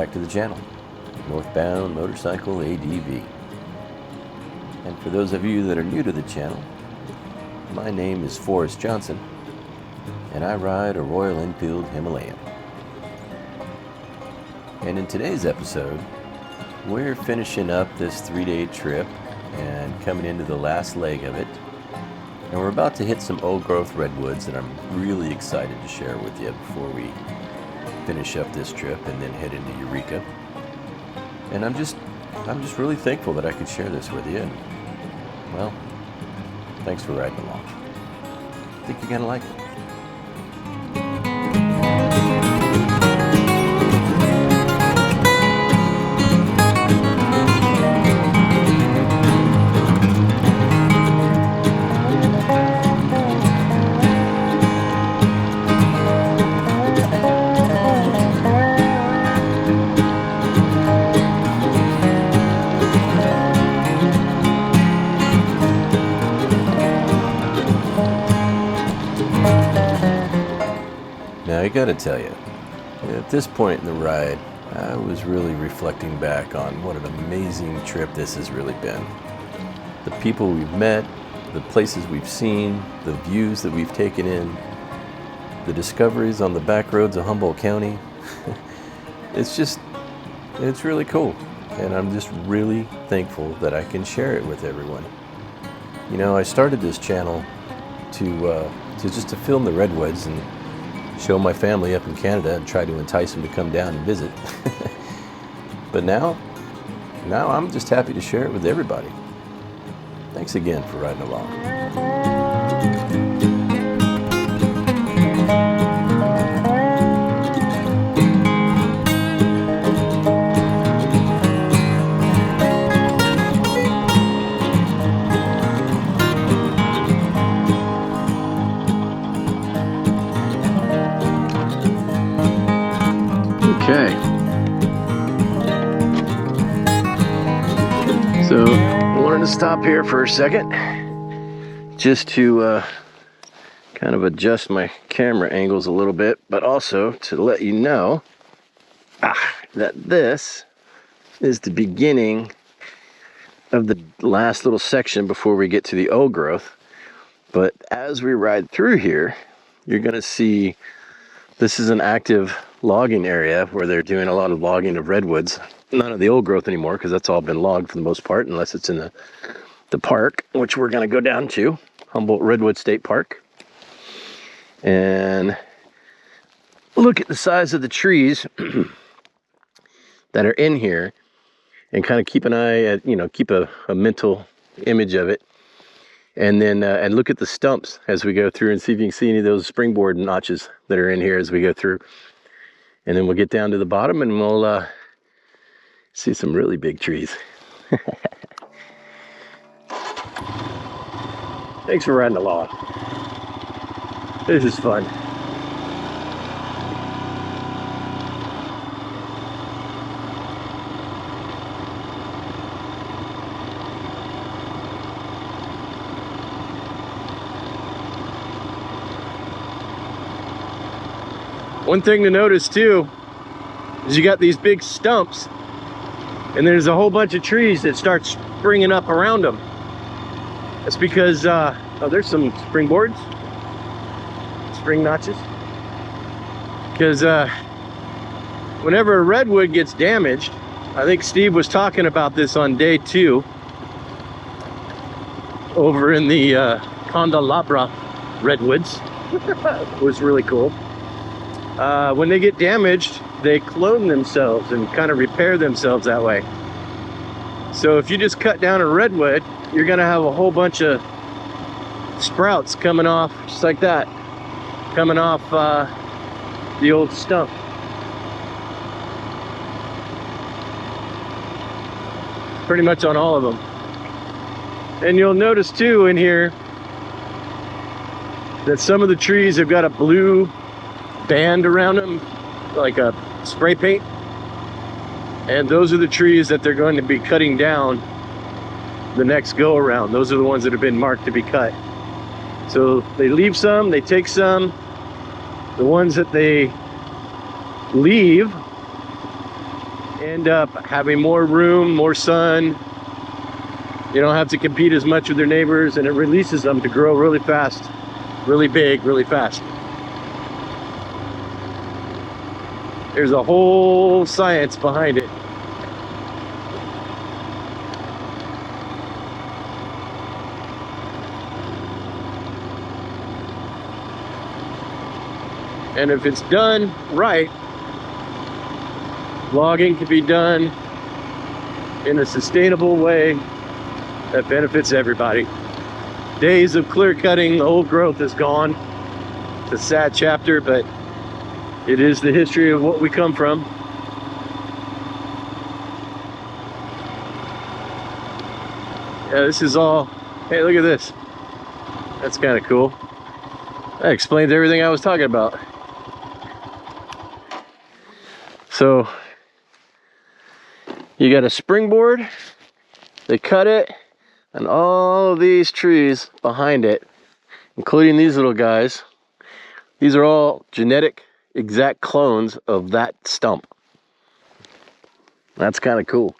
back to the channel, Northbound Motorcycle ADV. And for those of you that are new to the channel, my name is Forrest Johnson, and I ride a Royal Enfield Himalayan. And in today's episode, we're finishing up this 3-day trip and coming into the last leg of it. And we're about to hit some old growth redwoods that I'm really excited to share with you before we finish up this trip and then head into Eureka. And I'm just really thankful that I could share this with you. And, well, thanks for riding along. I think you're gonna like it. Now, I gotta tell you, at this point in the ride, I was really reflecting back on what an amazing trip this has really been. The people we've met, the places we've seen, the views that we've taken in, the discoveries on the back roads of Humboldt County. It's really cool. And I'm just really thankful that I can share it with everyone. You know, I started this channel to film the redwoods and show my family up in Canada and try to entice them to come down and visit. But now I'm just happy to share it with everybody. Thanks again for riding along. Okay, so I wanted to stop here for a second just to kind of adjust my camera angles a little bit, but also to let you know that this is the beginning of the last little section before we get to the old growth. But as we ride through here, you're going to see this is an active logging area where they're doing a lot of logging of redwoods. None of the old growth anymore, because that's all been logged for the most part, unless it's in the park, which we're going to go down to, Humboldt Redwood State Park. And look at the size of the trees that are in here, and kind of keep an eye at, keep a mental image of it. And then and look at the stumps as we go through and see if you can see any of those springboard notches that are in here as we go through. And then we'll get down to the bottom and we'll see some really big trees. Thanks for riding along. This is fun. One thing to notice too is you got these big stumps, and there's a whole bunch of trees that start springing up around them. That's because there's some springboards, spring notches. Because whenever a redwood gets damaged, I think Steve was talking about this on day 2 over in the Candelabra redwoods. It was really cool. When they get damaged, they clone themselves and kind of repair themselves that way. So if you just cut down a redwood, you're gonna have a whole bunch of sprouts coming off, just like that, coming off the old stump. Pretty much on all of them. And you'll notice too in here that some of the trees have got a blue band around them, like a spray paint, and those are the trees that they're going to be cutting down the next go around. Those are the ones that have been marked to be cut. So they leave some, they take some. The ones that they leave end up having more room, more sun. You don't have to compete as much with their neighbors, and it releases them to grow really fast, really big, really fast. There's a whole science behind it. And if it's done right, logging can be done in a sustainable way that benefits everybody. Days of clear cutting the old growth is gone. It's a sad chapter, but it is the history of what we come from. Yeah, this is all, hey, look at this. That's kind of cool. That explains everything I was talking about. So, you got a springboard, they cut it, and all of these trees behind it, including these little guys, these are all genetic exact clones of that stump. That's kind of cool.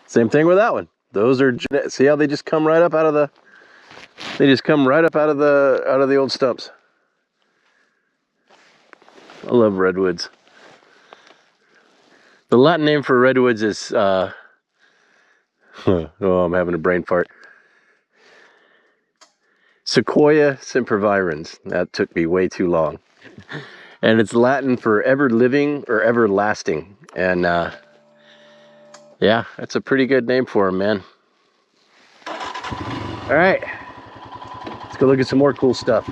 Same thing with that one. Those are genetic. See how they just come right up out of the, they just come right up out of the old stumps. I love redwoods. The Latin name for redwoods is, oh, I'm having a brain fart. Sequoia sempervirens. That took me way too long. And it's Latin for ever living or everlasting. And yeah, that's a pretty good name for them, man. All right, let's go look at some more cool stuff.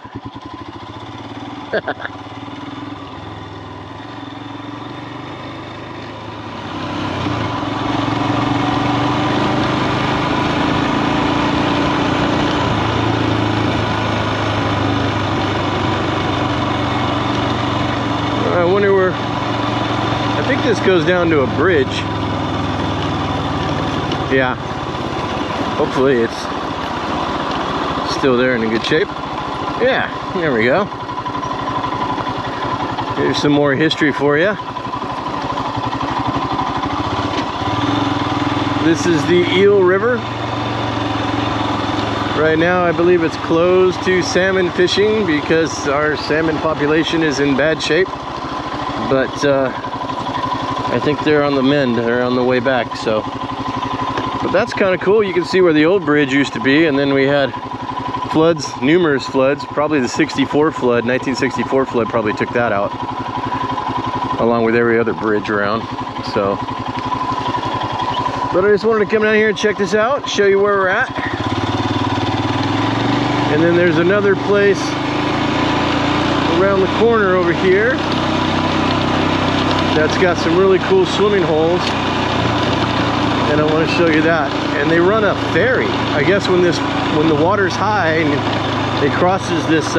I wonder where, I think this goes down to a bridge. Yeah, hopefully it's still there and in good shape. Yeah, there we go. Here's some more history for you. This is the Eel River. Right now I believe it's closed to salmon fishing because our salmon population is in bad shape. But I think they're on the mend, they're on the way back, so. But that's kind of cool. You can see where the old bridge used to be, and then we had floods, numerous floods, probably the 64 flood, 1964 flood probably took that out, along with every other bridge around, so. But I just wanted to come down here and check this out, show you where we're at. And then there's another place around the corner over here that's got some really cool swimming holes, and I want to show you that. And they run a ferry. I guess when the water's high and it crosses this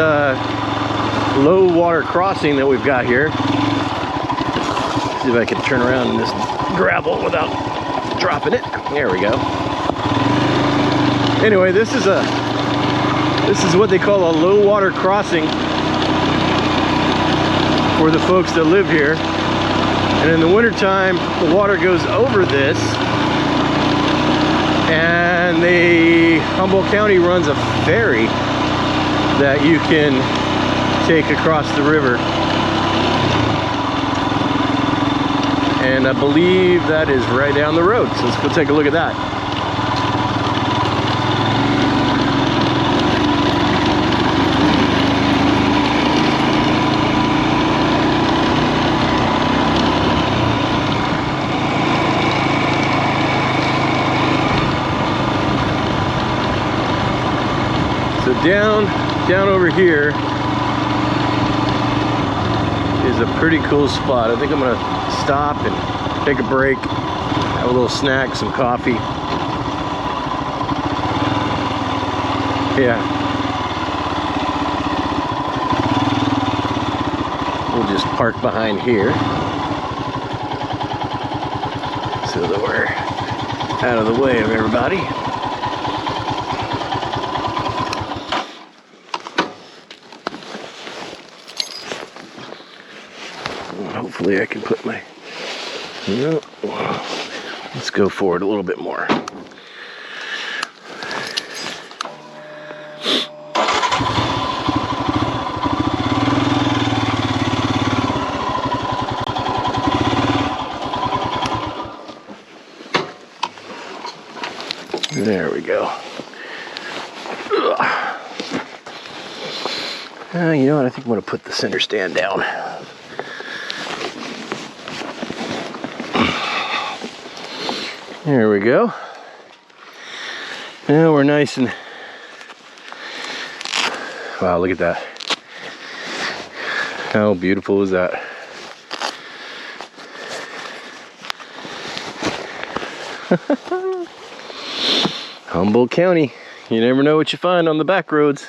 low water crossing that we've got here. Let's see if I can turn around in this gravel without dropping it. There we go. Anyway, this is what they call a low water crossing for the folks that live here. And in the wintertime, the water goes over this, and Humboldt County runs a ferry that you can take across the river. And I believe that is right down the road, so let's go take a look at that. So down over here is a pretty cool spot. I think I'm gonna stop and take a break, have a little snack, some coffee. Yeah. We'll just park behind here so that we're out of the way of everybody. Hopefully I can put my Yeah. Let's go forward a little bit more. There we go. You know what? I think I'm going to put the center stand down. There we go. Now we're nice and... Wow, look at that. How beautiful is that? Humboldt County. You never know what you find on the back roads.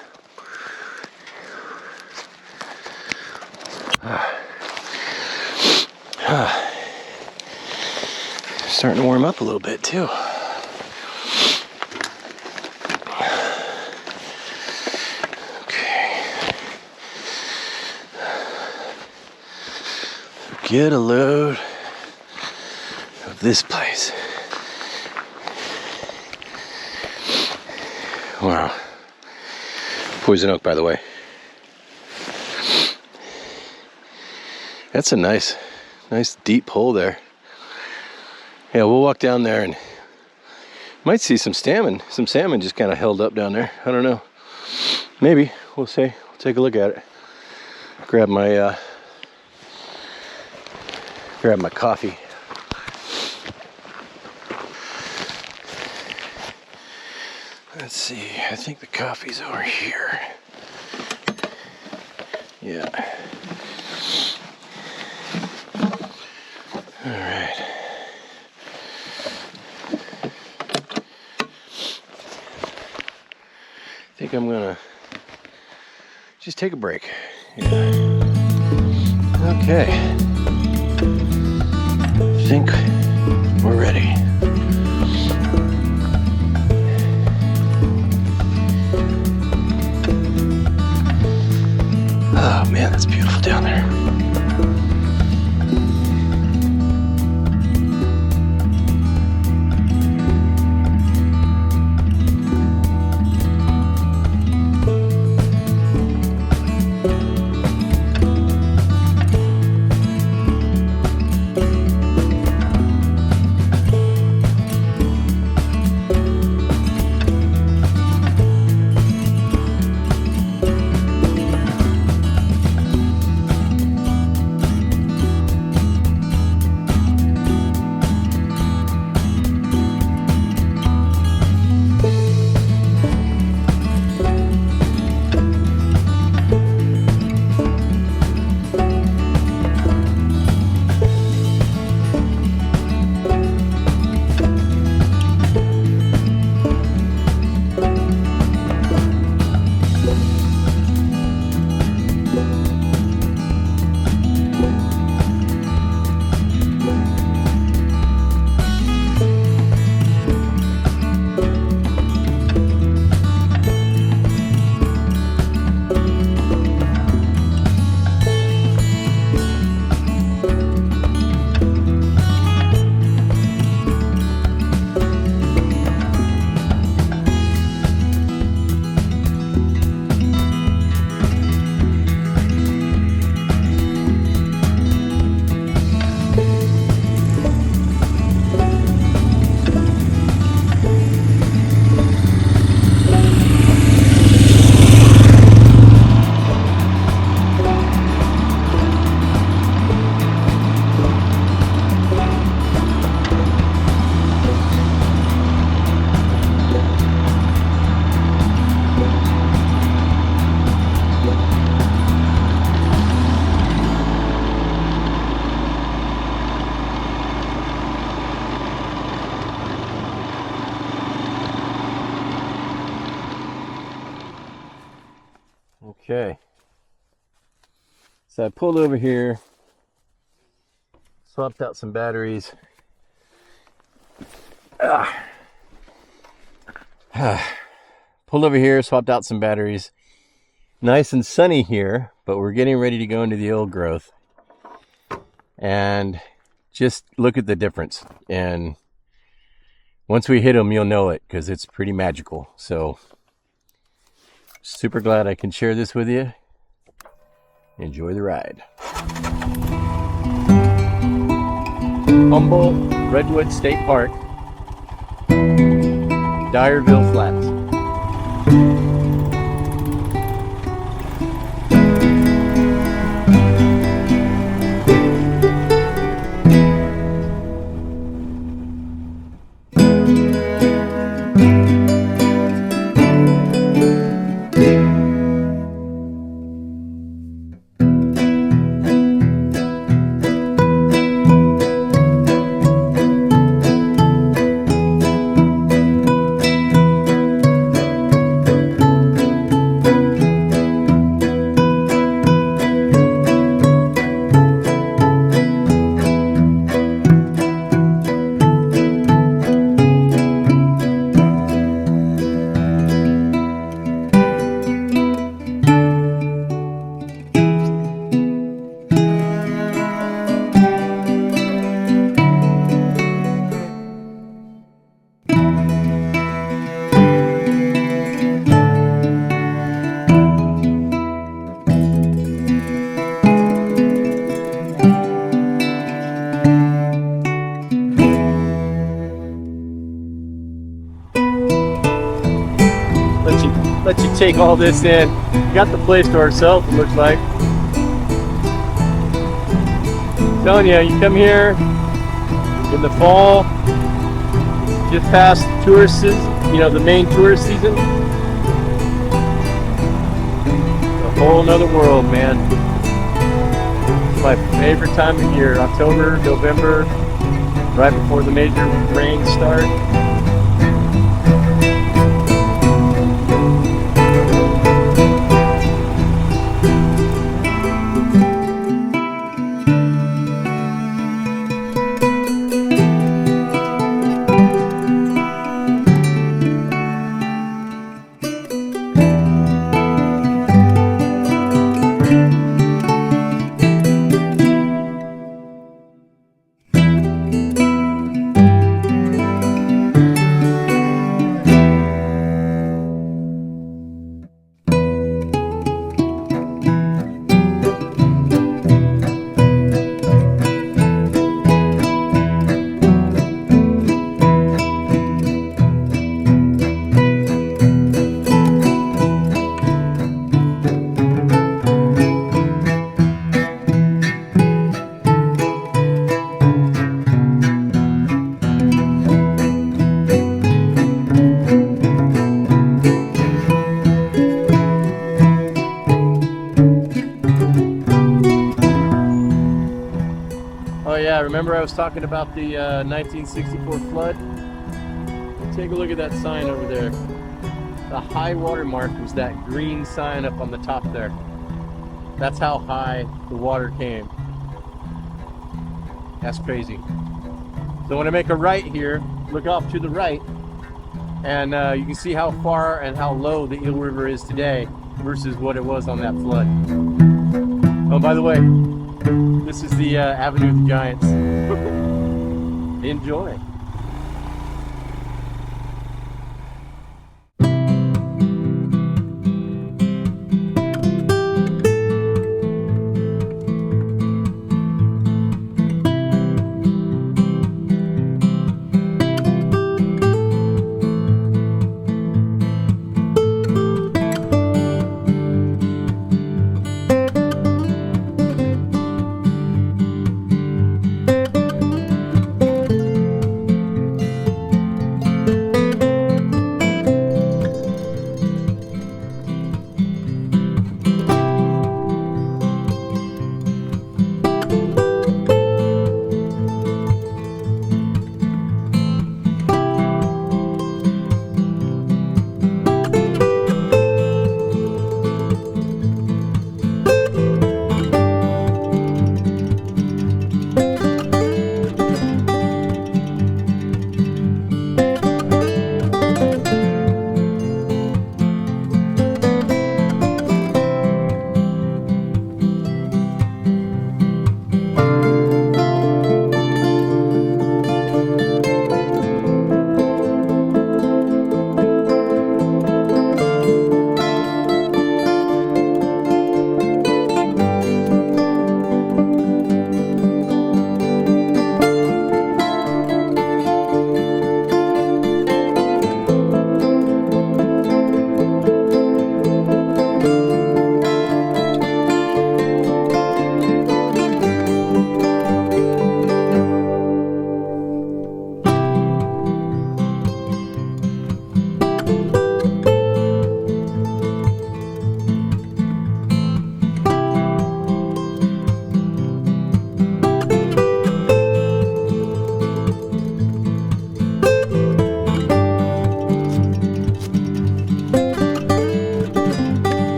Starting to warm up a little bit too. Okay. Get a load of this place. Wow. Poison oak, by the way. That's a nice deep hole there. Yeah, we'll walk down there and might see some salmon. Some salmon just kind of held up down there. I don't know. Maybe. We'll see. We'll take a look at it. Grab my coffee. Let's see. I think the coffee's over here. Yeah. All right. I think I'm gonna just take a break. Yeah. Okay. I think we're ready. Oh man, that's beautiful down there. Okay, so I pulled over here, swapped out some batteries. Pulled over here, swapped out some batteries. Nice and sunny here, but we're getting ready to go into the old growth. And just look at the difference. And once we hit them, you'll know it, because it's pretty magical. So super glad I can share this with you. Enjoy the ride. Humboldt Redwoods State Park, Dyerville Flats. Let you take all this in. We got the place to ourselves, it looks like. I'm telling you, you come here in the fall, just past tourist season, you know, the main tourist season. A whole nother world, man. It's my favorite time of year. October, November, right before the major rains start. Remember I was talking about the 1964 flood? Take a look at that sign over there. The high water mark was that green sign up on the top there. That's how high the water came. That's crazy. So when I make a right here, look off to the right, and you can see how far and how low the Eel River is today versus what it was on that flood. Oh, by the way, this is the Avenue of the Giants. Enjoy.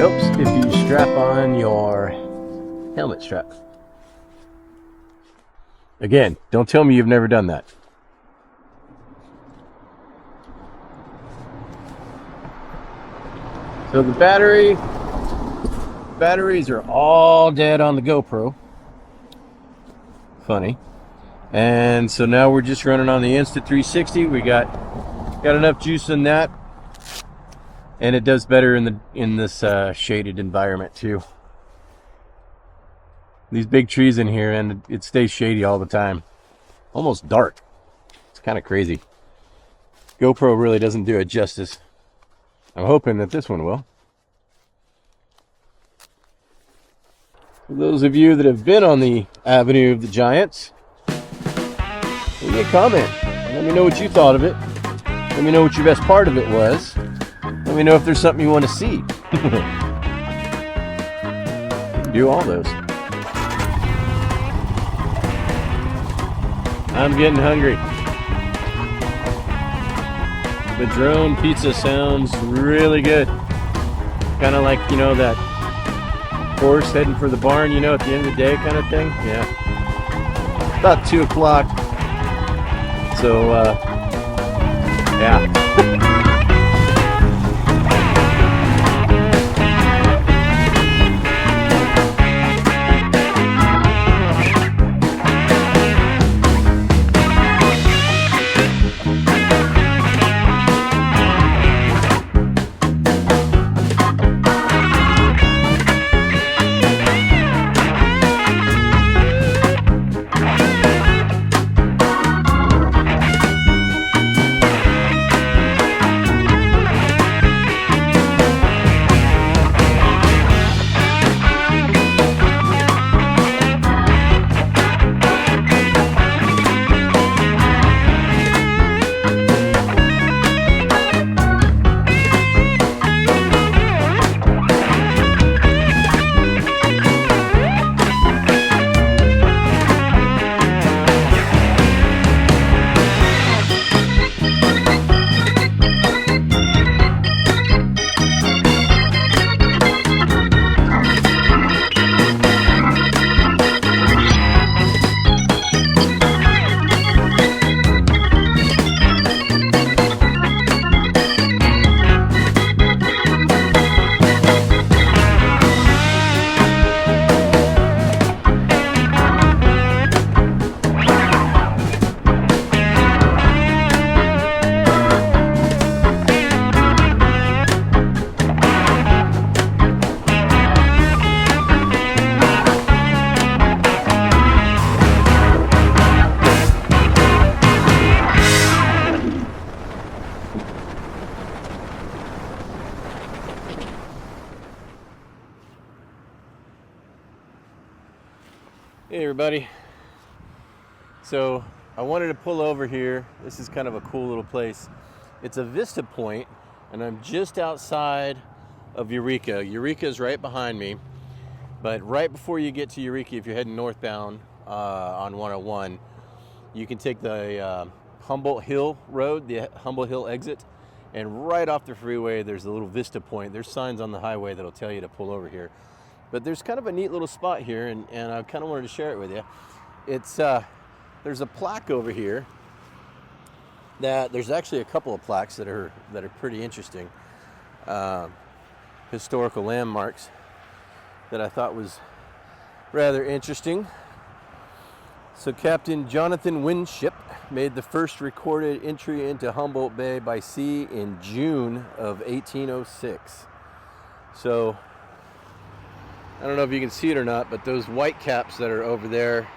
helps if you strap on your helmet strap. Again, don't tell me you've never done that. So the batteries are all dead on the GoPro. Funny. And so now we're just running on the Insta360. We got enough juice in that, and it does better in this shaded environment too. These big trees in here, and it stays shady all the time, almost dark. It's kind of crazy. GoPro really doesn't do it justice. I'm hoping that this one will. For those of you that have been on the Avenue of the Giants, leave me a comment. Let me know what you thought of it. Let me know what your best part of it was. Let me know if there's something you want to see. Do all those. I'm getting hungry. Madrone pizza sounds really good. Kind of like, you know, that horse heading for the barn, you know, at the end of the day kind of thing. Yeah. About 2 o'clock. So, yeah. Hey everybody, so I wanted to pull over here. This is kind of a cool little place. It's a vista point, and I'm just outside of Eureka. Eureka is right behind me, but right before you get to Eureka, if you're heading northbound on 101, you can take the Humboldt Hill Road, the Humboldt Hill exit, and right off the freeway there's a little vista point. There's signs on the highway that'll tell you to pull over here. But there's kind of a neat little spot here, and I kind of wanted to share it with you. It's there's a plaque over here that there's actually a couple of plaques that are pretty interesting, historical landmarks that I thought was rather interesting. So Captain Jonathan Winship made the first recorded entry into Humboldt Bay by sea in June of 1806. So I don't know if you can see it or not, but those white caps that are over there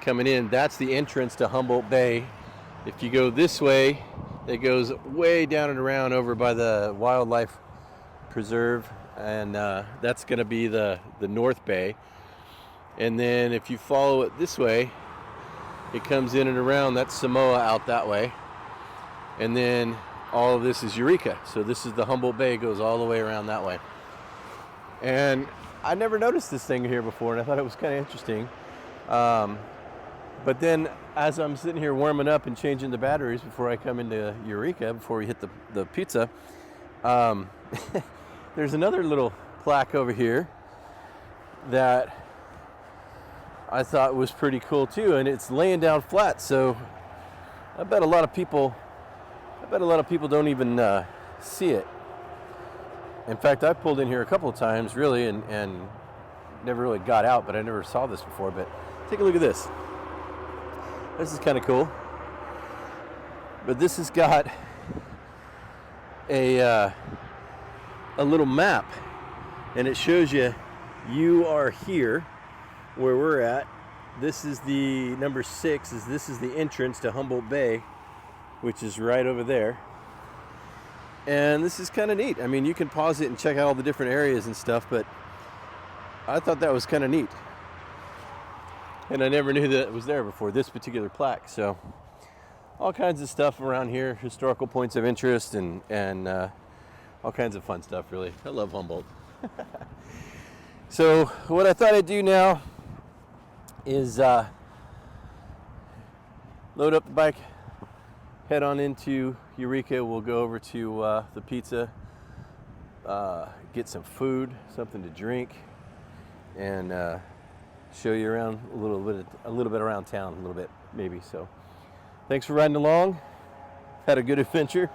coming in, that's the entrance to Humboldt Bay. If you go this way, it goes way down and around over by the wildlife preserve, and that's going to be the North Bay. And then if you follow it this way, it comes in and around. That's Samoa out that way. And then all of this is Eureka. So this is the Humboldt Bay, goes all the way around that way. And I never noticed this thing here before, and I thought it was kind of interesting. But then as I'm sitting here warming up and changing the batteries before I come into Eureka, before we hit the pizza, there's another little plaque over here that I thought was pretty cool too, and it's laying down flat, so I bet a lot of people don't even see it. In fact, I pulled in here a couple of times really and never really got out, but I never saw this before. But take a look at this. This is kind of cool. But this has got a little map, and it shows you are here where we're at. This is the number 6. This is the entrance to Humboldt Bay, which is right over there. And this is kind of neat. I mean, you can pause it and check out all the different areas and stuff, but I thought that was kind of neat. And I never knew that it was there before, this particular plaque. So all kinds of stuff around here, historical points of interest, and all kinds of fun stuff, really. I love Humboldt. So what I thought I'd do now is load up the bike, head on into Eureka. We'll go over to the pizza, get some food, something to drink, and show you around a little bit around town, a little bit maybe. So thanks for riding along. Had a good adventure.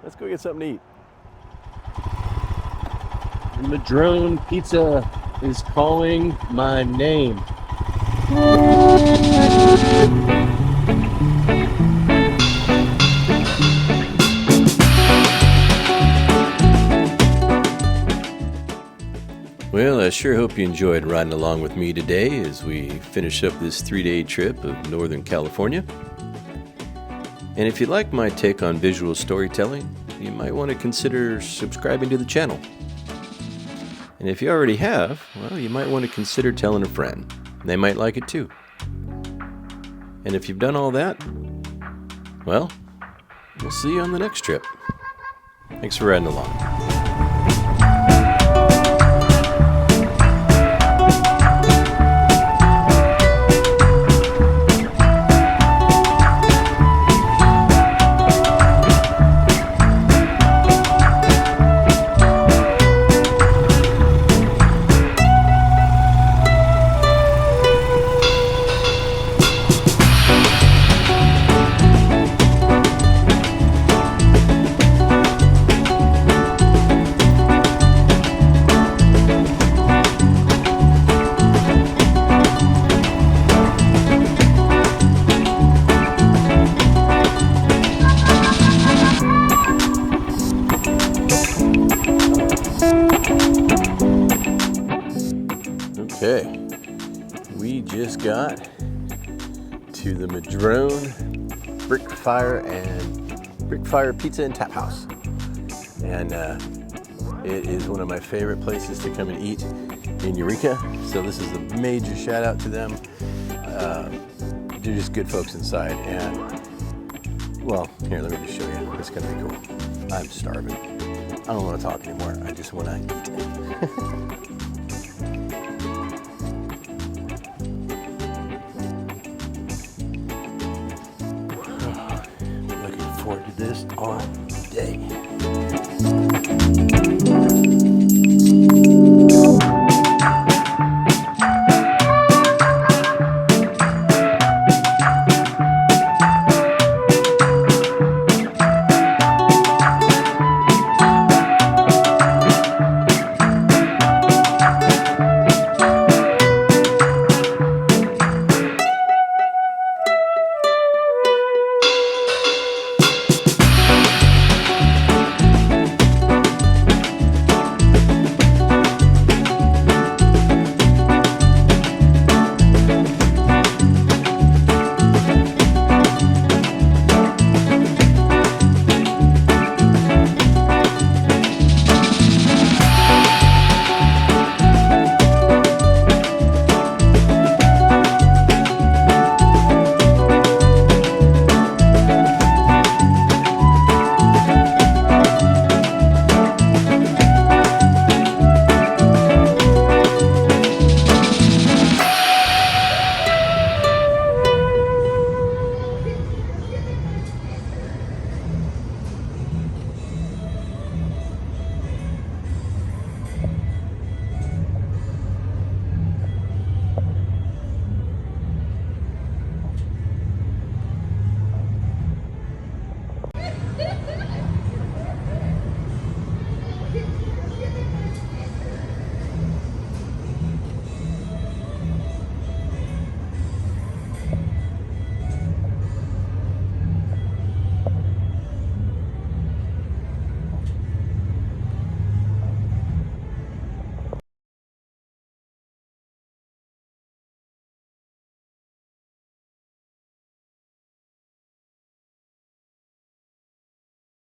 Let's go get something to eat. Madrone Pizza is calling my name. Well, I sure hope you enjoyed riding along with me today as we finish up this 3-day trip of Northern California. And if you like my take on visual storytelling, you might want to consider subscribing to the channel. And if you already have, well, you might want to consider telling a friend. They might like it too. And if you've done all that, well, we'll see you on the next trip. Thanks for riding along. Okay, we just got to the Madrone Brick Fire Pizza and Tap House, and it is one of my favorite places to come and eat in Eureka. So this is a major shout out to them. They're just good folks inside, and well, here, let me just show you. It's gonna be cool. I'm starving. I don't want to talk anymore. I just want to eat.